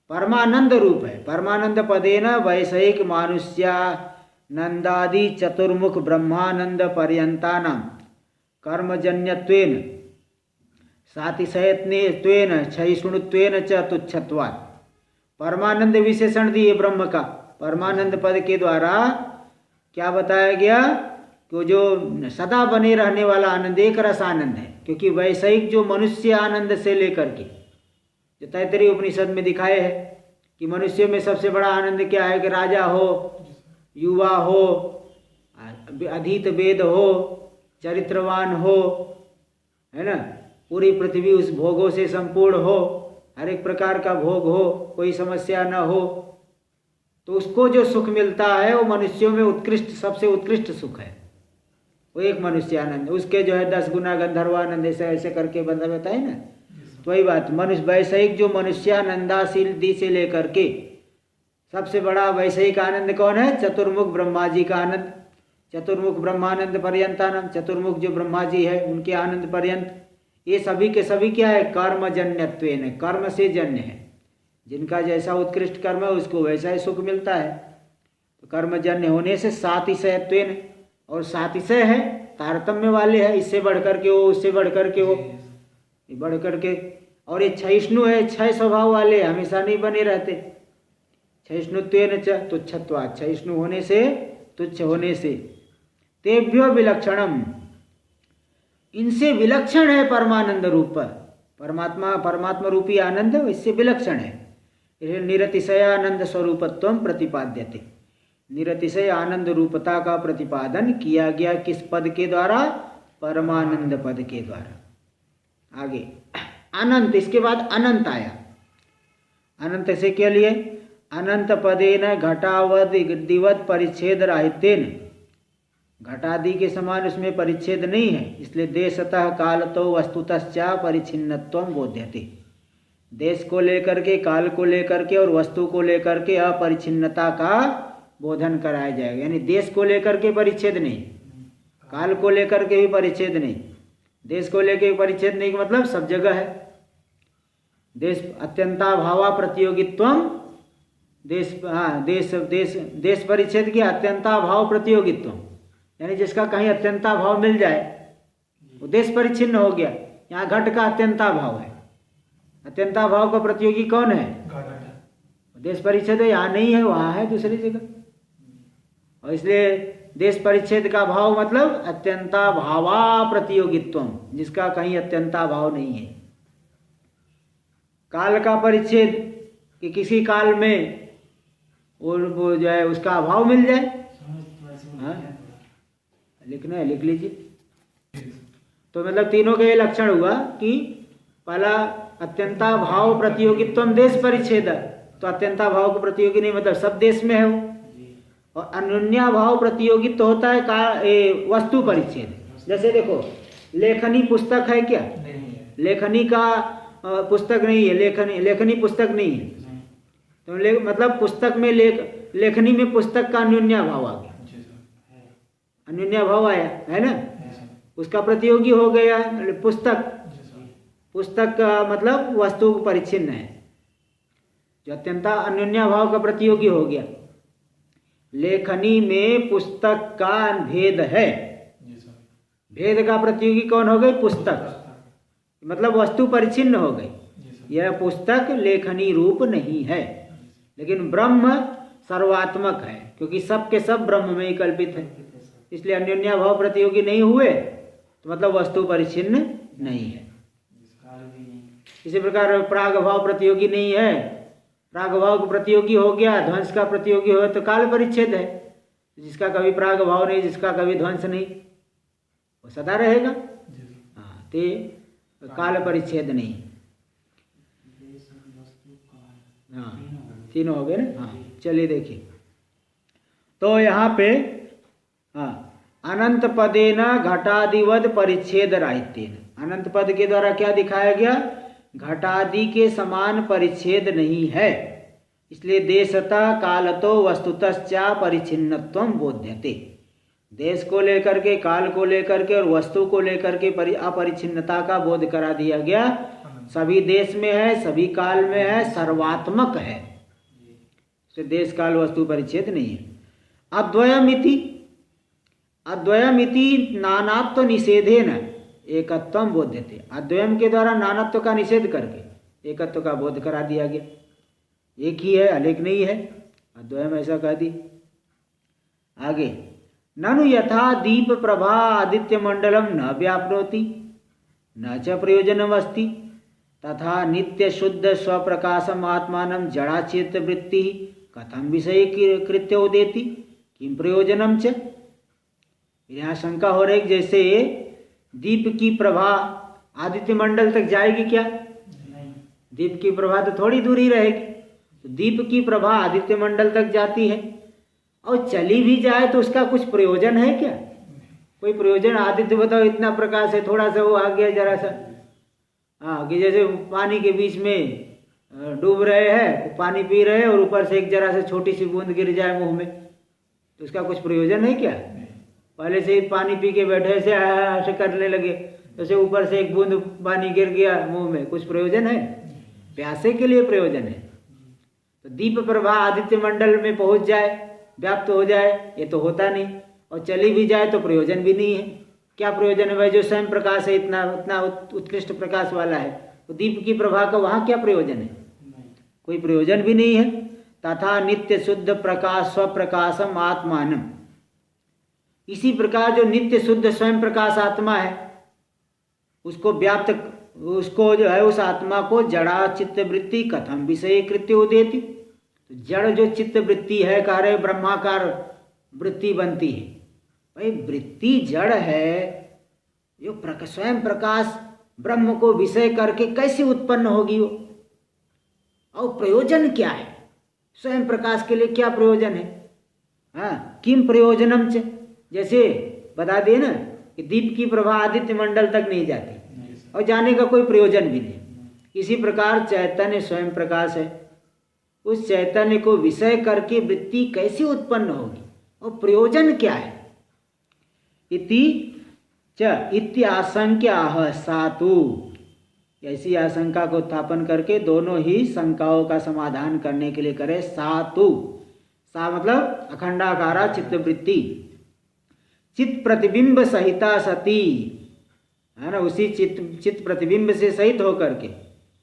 A: परमानंद रूप है। परमानंद पदेन वैषयिक मानुष्यानंदादि चतुर्मुख ब्रह्मानंद पर्यंतानां कर्मजन्यत्वेन सातिशयत्वेन क्षयिष्णुत्वेन च तुच्छत्वात्। परमानंद विशेषण दिए ब्रह्म का, परमानंद पद के द्वारा क्या बताया गया? तो जो सदा बने रहने वाला आनंद एक रस आनंद है, क्योंकि वैषयिक जो मनुष्य आनंद से लेकर के, जो तैत्तरीय उपनिषद में दिखाए है कि मनुष्य में सबसे बड़ा आनंद क्या है? कि राजा हो, युवा हो, अधीत वेद हो, चरित्रवान हो, है ना, पूरी पृथ्वी उस भोगों से संपूर्ण हो, हर एक प्रकार का भोग हो, कोई समस्या न हो, तो उसको जो सुख मिलता है वो मनुष्यों में उत्कृष्ट, सबसे उत्कृष्ट सुख है, वो एक मनुष्य आनंद। उसके जो है 10 गुना गंधर्वानंद, ऐसे ऐसे करके बंदा बताए ना, तो वही बात, मनुष्य वैषयिक जो मनुष्यानंदाशील दी से लेकर के सबसे बड़ा वैषयिक आनंद कौन है? चतुर्मुख ब्रह्मा जी का आनंद, चतुर्मुख ब्रह्मानंद पर्यंतानंद, चतुर्मुख जो ब्रह्मा जी है उनके आनंद पर्यंत, ये सभी के सभी क्या है? कर्मजन्यत्वेन, कर्म से जन्य है, जिनका जैसा उत्कृष्ट कर्म है उसको वैसा ही सुख मिलता है। तो कर्मजन्य होने से सातिशयत्वेन, और सातिशय है, तारतम्य वाले है, इससे बढ़ करके वो, उससे बढ़ करके वो, बढ़ करके। और ये क्षयिष्णु है, क्षय स्वभाव वाले, हमेशा नहीं बने रहते। क्षयिष्णुत्वेन च तुच्छत्वात्, क्षयिष्णु होने से, तुच्छ होने से। तेभ्यो विलक्षणम, इनसे विलक्षण है परमानंद रूप, परमात्मा, परमात्मा रूपी आनंद इससे विलक्षण है। निरतिशय आनंद स्वरूपत्वम प्रतिपाद्यते, निरतिशय आनंद रूपता का प्रतिपादन किया गया किस पद के द्वारा? परमानंद पद के द्वारा। आगे अनंत, इसके बाद अनंत आया। अनंत से क्या लिए? अनंत पदेन घटावदिवत परिच्छेद राहित्येन, घटादि के समान उसमें परिच्छेद नहीं है, इसलिए देशतः कालतो वस्तुतश्चा परिच्छिन्नत्वं बोध्यते, देश को लेकर के, काल को लेकर के और वस्तु को लेकर के अपरिच्छिन्नता का बोधन कराया जाएगा। यानी देश को लेकर के परिच्छेद नहीं, काल को लेकर के भी परिच्छेद नहीं, देश को लेकर परिच्छेद नहीं का मतलब सब जगह है। देश अत्यंताभावा प्रतियोगित्वम, देश, हाँ, देश देश देश परिच्छेद की अत्यंताभाव प्रतियोगित्वम, यानी जिसका कहीं अत्यंता भाव मिल जाए वो देश परिच्छिन्न हो गया। यहाँ घट का अत्यंता भाव है, अत्यंता भाव का प्रतियोगी कौन है? देश परिच्छेद यहाँ नहीं है, वहाँ है दूसरी जगह, और इसलिए देश परिच्छेद का भाव मतलब अत्यंता भावा प्रतियोगित्वम, जिसका कहीं अत्यंता भाव नहीं है। काल का परिच्छेद कि किसी काल में वो जो है उसका अभाव मिल जाए, हाँ? लिखना है, लिख लीजिए। तो मतलब तीनों के ये लक्षण हुआ कि पहला अत्यंता भाव प्रतियोगित्वम देश परिच्छेद, तो अत्यंता भाव को प्रतियोगी नहीं मतलब सब देश में है वो, और अनन्या भाव प्रतियोगित्व होता है का वस्तु परिच्छेद। जैसे देखो लेखनी पुस्तक है क्या? लेखनी का पुस्तक नहीं है, लेखनी पुस्तक नहीं है, तो मतलब पुस्तक में लेखनी में पुस्तक का अन्योन्याभाव आ गया, अन्योन्याभाव आया है ना, उसका प्रतियोगी हो गया पुस्तक। पुस्तक का मतलब वस्तु परिच्छिन्न है, जो अत्यंता अन्योन्याभाव का प्रतियोगी हो गया। लेखनी में पुस्तक का भेद है, भेद का प्रतियोगी कौन हो गई? पुस्तक, मतलब वस्तु परिच्छिन्न हो गई। यह पुस्तक लेखनी रूप नहीं है, लेकिन ब्रह्म सर्वात्मक है, क्योंकि सब के सब ब्रह्म में ही कल्पित है, इसलिए अन्योन्याभाव प्रतियोगी नहीं हुए, तो मतलब वस्तु परिच्छिन्न नहीं है। इसी प्रकार प्राग भाव प्रतियोगी नहीं है, प्राग भाव का प्रतियोगी हो गया, ध्वंस का प्रतियोगी हो तो काल परिच्छेद है। जिसका कभी प्राग भाव नहीं, जिसका कभी ध्वंस नहीं, वो सदा रहेगा। हाँ, तो काल परिच्छेद नहीं। हाँ, तीनों हो गए ना। हाँ, चलिए देखिए, तो यहाँ पे हाँ, अनंत पदेन घटादिवद परिच्छेद राहित्येन, अनंत पद के द्वारा क्या दिखाया गया? घटादि के समान परिच्छेद नहीं है, इसलिए देशतः कालतो वस्तुतश्चा परिच्छिन्नत्वं बोध्यते। देश को लेकर के, काल को लेकर के और वस्तु को लेकर के अपरिच्छिन्नता का बोध करा दिया गया। सभी देश में है, सभी काल में है, सर्वात्मक है, देश काल वस्तु परिच्छेद नहीं है। अद्वयमिति, अद्वयमिति नानात्व निषेधेन एकत्वम बोध्यते। अद्वयम के द्वारा नानात्व का निषेध करके एकत्व का बोध करा दिया गया। एक ही है, अनेक नहीं है, अद्वयम ऐसा कह दी। आगे, ननु यथा दीप प्रभा आदित्य मंडलम न व्याप्नोति न च प्रयोजनमस्ति तथा नित्य शुद्ध स्वप्रकाशम आत्मानं जड़ाचेत वृत्ति कथम विषय कृत्य उदेति किम प्रयोजनम च। यहाँ शंका हो रही, जैसे दीप की प्रभा आदित्य मंडल तक जाएगी क्या? दीप की प्रभा तो थोड़ी दूरी रहेगी, तो दीप की प्रभा आदित्य मंडल तक जाती है, और चली भी जाए तो उसका कुछ प्रयोजन है क्या? कोई प्रयोजन? आदित्य बताओ इतना प्रकाश है, थोड़ा सा वो आ गया जरा सा, हाँ, कि जैसे पानी के बीच में डूब रहे हैं, पानी पी रहे हैं और ऊपर से एक जरा सा छोटी सी बूंद गिर जाए मुंह में, तो उसका कुछ प्रयोजन है क्या? पहले से ही पानी पी के बैठे ऐसे करने लगे, तो से ऊपर से एक बूंद पानी गिर गया मुंह में, कुछ प्रयोजन है? प्यासे के लिए प्रयोजन है। तो दीप प्रभा आदित्य मंडल में पहुंच जाए, व्याप्त हो जाए, ये तो होता नहीं, और चली भी जाए तो प्रयोजन भी नहीं है। क्या प्रयोजन है भाई? जो स्वयं प्रकाश है, इतना उत्कृष्ट प्रकाश वाला है, तो दीप की प्रभा का वहाँ क्या प्रयोजन है? कोई प्रयोजन भी नहीं है। तथा नित्य शुद्ध प्रकाश स्वप्रकाशम आत्मानम, इसी प्रकार जो नित्य शुद्ध स्वयं प्रकाश आत्मा है, उसको व्याप्त, उसको जो है उस आत्मा को जड़ा चित्त वृत्ति कथम विषय कृत्य उदेति। तो जड़ जो चित्त वृत्ति है, कह रहे ब्रह्माकार वृत्ति बनती है। भाई वृत्ति जड़ है, जो स्वयं प्रकाश ब्रह्म को विषय करके कैसे उत्पन्न होगी वो? और प्रयोजन क्या है? स्वयं प्रकाश के लिए क्या प्रयोजन है? हाँ, किम प्रयोजनम च, जैसे बता दिए ना कि दीप की प्रभा आदित्य मंडल तक नहीं जाती, और जाने का कोई प्रयोजन भी नहीं। इसी प्रकार चैतन्य स्वयं प्रकाश है, उस चैतन्य को विषय करके वृत्ति कैसे उत्पन्न होगी और प्रयोजन क्या है? इति च इत्याशंक्याह सातु, ऐसी आशंका को उत्थापन करके दोनों ही शंकाओं का समाधान करने के लिए करे सातु। सा मतलब अखंडाकारा चित्तवृत्ति, चित्त प्रतिबिंब सहिता सती, है ना, उसी चित्त प्रतिबिंब से सहित होकर के,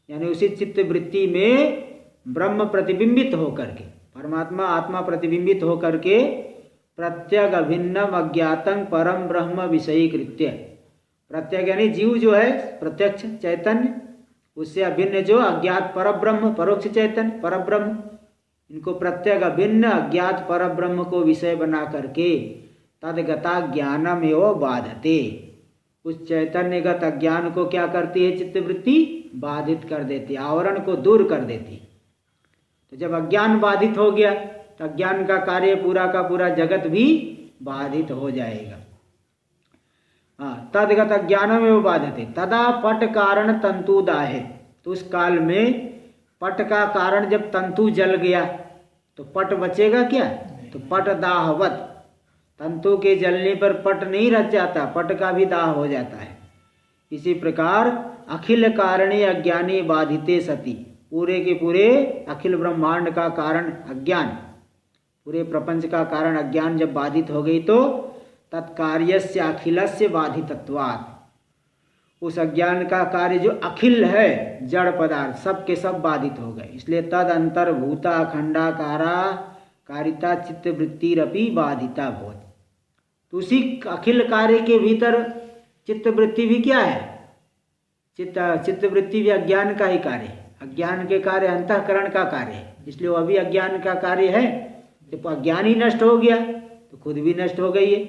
A: यानी उसी चित्त वृत्ति में ब्रह्म प्रतिबिंबित होकर के, परमात्मा आत्मा प्रतिबिंबित होकर के प्रत्यग अभिन्नम अज्ञातं परम ब्रह्म विषयी कृत्य, प्रत्यग यानी जीव जो है प्रत्यक्ष चैतन्य, उससे अभिन्न जो अज्ञात परब्रह्म परोक्ष चैतन्य परब्रह्म, इनको प्रत्यग अभिन्न अज्ञात परब्रह्म को विषय बना करके तदगता ज्ञानम एवं बाधते, उस चैतन्यगत अज्ञान को क्या करती है चित्तवृत्ति? बाधित कर देती, आवरण को दूर कर देती। तो जब अज्ञान बाधित हो गया तो अज्ञान का कार्य पूरा का पूरा जगत भी बाधित हो जाएगा। हाँ, तदगत अज्ञानम एवं बाधते तदा पट कारण तंतु दाहे, तो उस काल में पट का कारण जब तंतु जल गया, तो पट बचेगा क्या? तो पट दाहवत, तंतु के जलने पर पट नहीं रच जाता, पट का भी दाह हो जाता है। इसी प्रकार अखिल कारणे अज्ञाने बाधिते सति, पूरे के पूरे अखिल ब्रह्मांड का कारण अज्ञान, पूरे प्रपंच का कारण अज्ञान जब बाधित हो गई तो तत्कार्यस्य अखिलस्य बाधितत्वात्, उस अज्ञान का कार्य जो अखिल है जड़ पदार्थ सब के सब बाधित हो गए। इसलिए तद अंतर्भूता अखंडाकारा कारिता चित्तवृत्तिरपि बाधिता भवति। तो उसी अखिल कार्य के भीतर चित्तवृत्ति भी क्या है? चित्तवृत्ति भी अज्ञान का ही कार्य है। अज्ञान के कार्य अंतःकरण का कार्य है, इसलिए वो अभी अज्ञान का कार्य है। जब अज्ञान ही नष्ट हो गया तो खुद भी नष्ट हो गई है।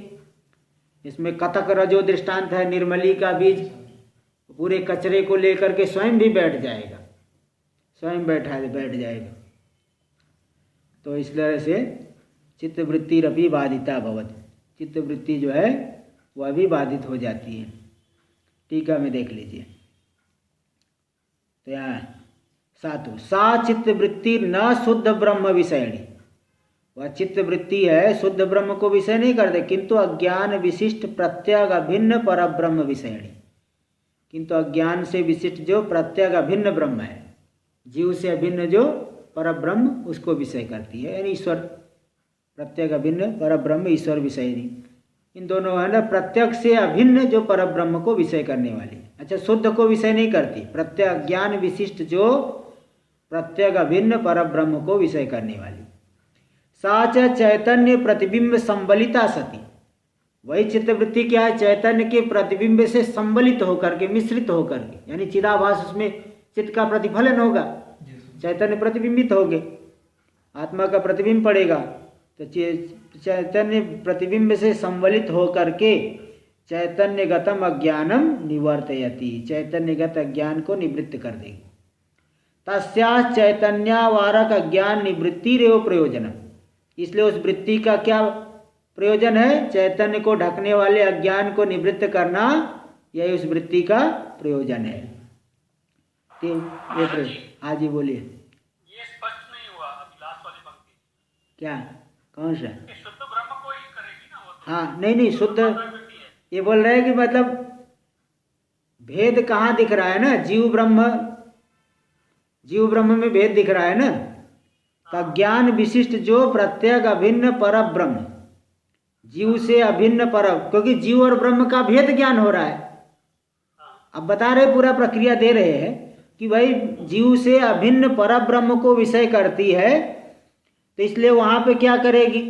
A: इसमें कथक रजो दृष्टांत है, निर्मली का बीज पूरे कचरे को लेकर के स्वयं भी बैठ जाएगा, स्वयं बैठ जाएगा। तो इस तरह से चित्तवृत्ति रपि बाधिता भवत, चित्तवृत्ति जो है वह भी बाधित हो जाती है। टीका में देख लीजिए। तो यहाँ सातु सा चित्तवृत्ति न शुद्ध ब्रह्म विषयणी, वह चित्तवृत्ति है शुद्ध ब्रह्म को विषय नहीं करते, किंतु अज्ञान विशिष्ट प्रत्यग अभिन्न पर ब्रह्म विषयणी, किंतु अज्ञान से विशिष्ट जो प्रत्यग अभिन्न ब्रह्म है, जीव से अभिन्न जो पर ब्रह्म, उसको विषय करती है, यानी ईश्वर। प्रत्यग अभिन्न पर ब्रह्म ईश्वर विषयणी, इन दोनों है ना, प्रत्यक्ष से अभिन्न जो पर ब्रह्म को विषय करने वाली। अच्छा, शुद्ध को विषय नहीं करती, प्रत्यग ज्ञान विशिष्ट जो प्रत्यग अभिन्न पर ब्रह्म को विषय करने वाली। साच चैतन्य प्रतिबिंब संबलिता सती, वही चित्तवृत्ति क्या है? चैतन्य के प्रतिबिंब से संबलित होकर के, मिश्रित होकर के, यानी चिदाभास, उसमें चित्त का प्रतिफलन होगा, चैतन्य प्रतिबिंबित हो गए, आत्मा का प्रतिबिंब पड़ेगा। तो चैतन्य प्रतिबिंब से संबलित होकर के चैतन्यगतम अज्ञानम निवर्तयति, चैतन्यगत अज्ञान को निवृत्त कर देगी। तस्या चैतन्यावारक अज्ञान निवृत्ति रेव प्रयोजनम, इसलिए उस वृत्ति का क्या प्रयोजन है? चैतन्य को ढकने वाले अज्ञान को निवृत्त करना, यही उस वृत्ति का प्रयोजन है। हाँ जी बोलिए।
C: ये स्पष्ट नहीं हुआ अभी लास्ट वाली पंक्ति।
A: क्या? कौन सा?
C: शुद्ध ब्रह्म को ही करेगी ना वो तो।
A: हाँ, नहीं शुद्ध, ये बोल रहे हैं कि मतलब भेद कहाँ दिख रहा है ना, जीव ब्रह्म में भेद दिख रहा है ना। का ज्ञान विशिष्ट जो प्रत्यग अभिन्न पर ब्रह्म, जीव से अभिन्न पर, क्योंकि जीव और ब्रह्म का भेद ज्ञान हो रहा है। अब बता रहे, पूरा प्रक्रिया दे रहे हैं कि भाई जीव से अभिन्न पर ब्रह्म को विषय करती है, तो इसलिए वहाँ पे क्या करेगी?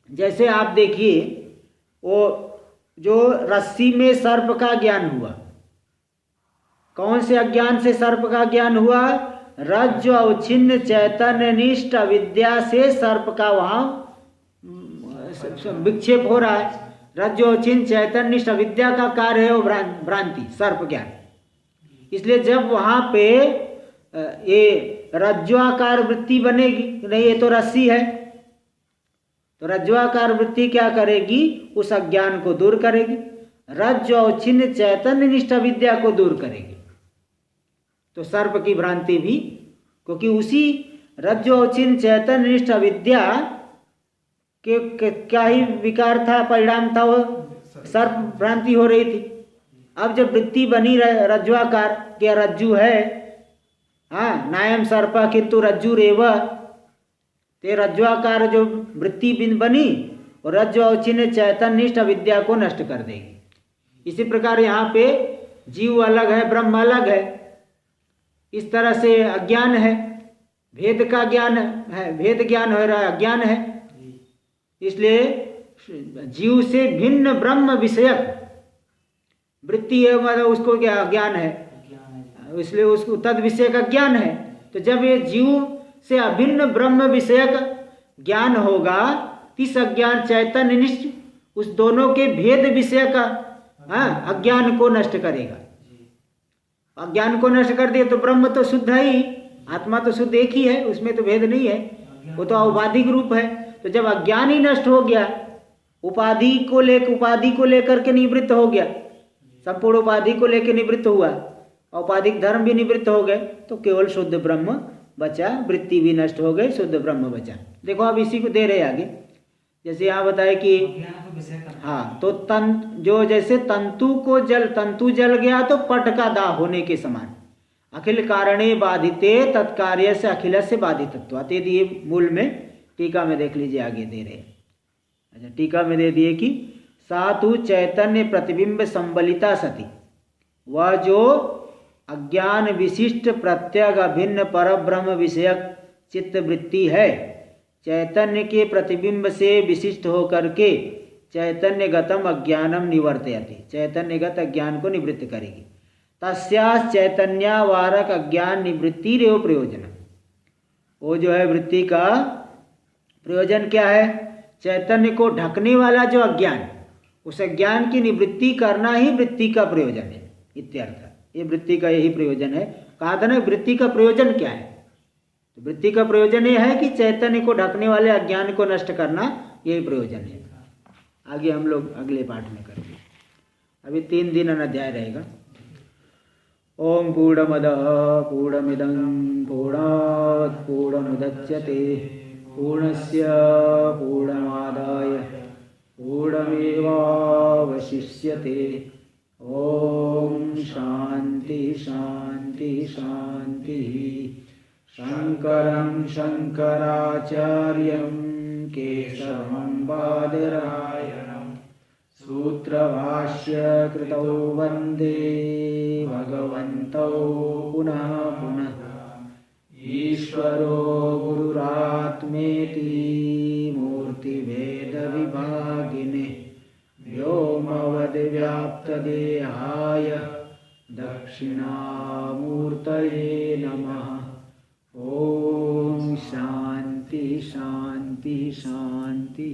A: जैसे आप देखिए, वो जो रस्सी में सर्प का ज्ञान हुआ, कौन से अज्ञान से सर्प का ज्ञान हुआ? रज्जु अवच्छिन्न चैतन्य निष्ठ अविद्या से सर्प का वहाँ विक्षेप हो रहा है। रज्जु अवच्छिन्न चैतन्य निष्ठ अविद्या का कार्य है वो भ्रांति, सर्प ज्ञान। इसलिए जब वहाँ पे ये रज्ज्वाकार वृत्ति बनेगी, नहीं ये तो रस्सी है, तो रज्ज्वाकार वृत्ति क्या करेगी? उस अज्ञान को दूर करेगी, रज्जु अवच्छिन्न चैतन्य निष्ठ अविद्या को दूर करेगी। तो सर्प की भ्रांति भी, क्योंकि उसी रज्जु अवच्छिन्न चैतन्य निष्ठ अविद्या के क्या ही विकार था, परिणाम था, वो सर्प भ्रांति हो रही थी। अब जब वृत्ति बनी रज्ज्वाकार, क्या रज्जु है, हाँ, नायम सर्प किंतु रज्जु रेव, ते रज्ज्वाकार जो वृत्ति बनी और रज्जु अवच्छिन्न चैतन्य निष्ठ अविद्या को नष्ट कर देगी। इसी प्रकार यहाँ पे जीव अलग है, ब्रह्म अलग है, इस तरह से अज्ञान है, भेद का ज्ञान है, भेद ज्ञान हो रहा है, अज्ञान है। इसलिए जीव से भिन्न ब्रह्म विषयक वृत्ति है, मतलब उसको क्या ज्ञान है, इसलिए उसको तद विषय का ज्ञान है। तो जब ये जीव से अभिन्न ब्रह्म विषयक ज्ञान होगा, इस अज्ञान चैतन्य निष्ठ उस दोनों के भेद विषय का अज्ञान को नष्ट करेगा। अज्ञान को नष्ट कर दिए तो ब्रह्म तो शुद्ध है ही, आत्मा तो शुद्ध एक ही है, उसमें तो भेद नहीं है, वो तो औपाधिक रूप है। तो जब अज्ञान ही नष्ट हो गया, उपाधि को लेकर के निवृत्त हो गया, संपूर्ण उपाधि को लेकर निवृत्त हुआ, औपाधिक धर्म भी निवृत्त हो गए, तो केवल शुद्ध ब्रह्म बचा, वृत्ति भी नष्ट हो गई, शुद्ध ब्रह्म बचा। देखो अब इसी को दे रहे आगे, जैसे यहाँ बताए कि हाँ, तो जो जैसे तंतु जल गया तो पट का दाह होने के समान, अखिल कारणे बाधिते तत्कार्य से अखिल से बाधितत्वात्। ये दिए मूल में, टीका में देख लीजिए आगे दे रहे। अच्छा, टीका में दे दिए कि सातु चैतन्य प्रतिबिंब संबलिता सती, वह जो अज्ञान विशिष्ट प्रत्यग अभिन्न पर ब्रह्म विषयक चित्त वृत्ति है, चैतन्य के प्रतिबिंब से विशिष्ट होकर के चैतन्य गतम अज्ञानम निवर्तयति, चैतन्यगत अज्ञान को निवृत्त करेगी। तस्यास चैतन्यावारक अज्ञान निवृत्ति रेव प्रयोजन, वो जो है वृत्ति का प्रयोजन क्या है? चैतन्य को ढकने वाला जो अज्ञान, उस अज्ञान की निवृत्ति करना ही वृत्ति का प्रयोजन है, इत्यर्थ। ये वृत्ति का यही प्रयोजन है। कहा था ना, वृत्ति का प्रयोजन क्या है? तो वृत्ति का प्रयोजन ये है कि चैतन्य को ढकने वाले अज्ञान को नष्ट करना, यही प्रयोजन है। आगे हम लोग अगले पाठ में करेंगे, अभी 3 दिन अध्याय रहेगा। ओम पूर्णमदः पूर्णमिदं पूर्णात् पूर्णमुदच्यते पूर्णस्य पूर्णमादाय पूर्णमेवावशिष्यते। ओम शांति शांति शांति। शंकरं शंकराचार्यं केशवं बादरायणं सूत्रभाष्य कृतौ वंदे भगवन्तौ पुनः पुनः। ईश्वरो गुरुरात्मेति मूर्तिभेदविभागिने व्योमवद्व्याप्तदेहाय दक्षिणामूर्तये नमः। ओम शांति शांति शांति।